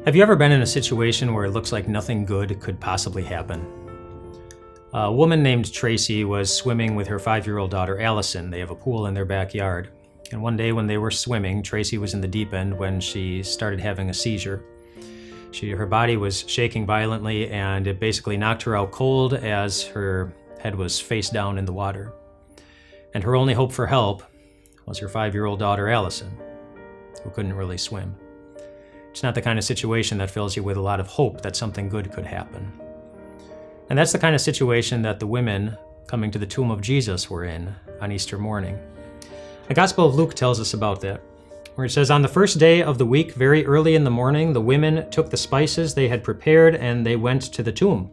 Have you ever been in a situation where it looks like nothing good could possibly happen? A woman named Tracy was swimming with her 5-year-old daughter Allison. They have a pool in their backyard. And one day when they were swimming, Tracy was in the deep end when she started having a seizure. Her body was shaking violently, and it basically knocked her out cold as her head was face down in the water. And her only hope for help was her 5-year-old daughter Allison, who couldn't really swim. It's not the kind of situation that fills you with a lot of hope that something good could happen. And that's the kind of situation that the women coming to the tomb of Jesus were in on Easter morning. The Gospel of Luke tells us about that, where it says, "On the first day of the week, very early in the morning, the women took the spices they had prepared and they went to the tomb."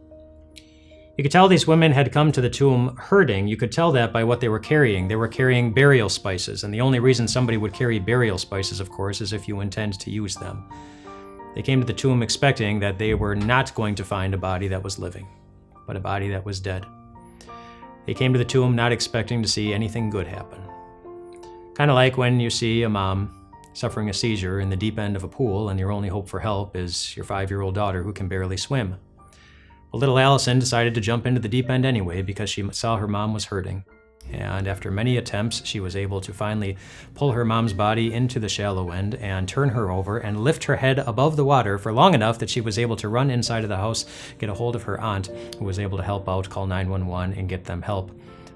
You could tell these women had come to the tomb hurting. You could tell that by what they were carrying. They were carrying burial spices, and the only reason somebody would carry burial spices, of course, is if you intend to use them. They came to the tomb expecting that they were not going to find a body that was living, but a body that was dead. They came to the tomb not expecting to see anything good happen. Kind of like when you see a mom suffering a seizure in the deep end of a pool and your only hope for help is your 5-year-old daughter who can barely swim. Well, little Allison decided to jump into the deep end anyway because she saw her mom was hurting. And after many attempts, she was able to finally pull her mom's body into the shallow end and turn her over and lift her head above the water for long enough that she was able to run inside of the house, get a hold of her aunt, who was able to help out, call 911, and get them help.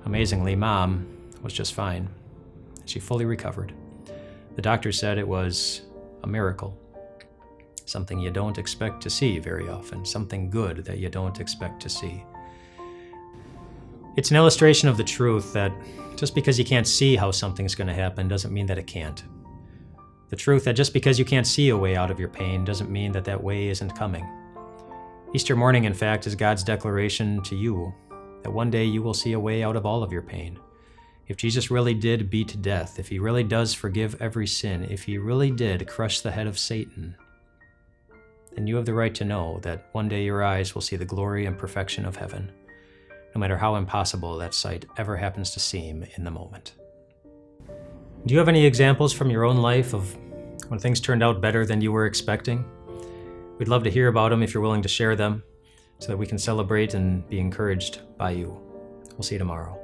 Amazingly, Mom was just fine. She fully recovered. The doctor said it was a miracle. Something you don't expect to see very often, something good that you don't expect to see. It's an illustration of the truth that just because you can't see how something's going to happen doesn't mean that it can't. The truth that just because you can't see a way out of your pain doesn't mean that that way isn't coming. Easter morning, in fact, is God's declaration to you that one day you will see a way out of all of your pain. If Jesus really did beat death, if he really does forgive every sin, if he really did crush the head of Satan, then you have the right to know that one day your eyes will see the glory and perfection of heaven, no matter how impossible that sight ever happens to seem in the moment. Do you have any examples from your own life of when things turned out better than you were expecting? We'd love to hear about them if you're willing to share them so that we can celebrate and be encouraged by you. We'll see you tomorrow.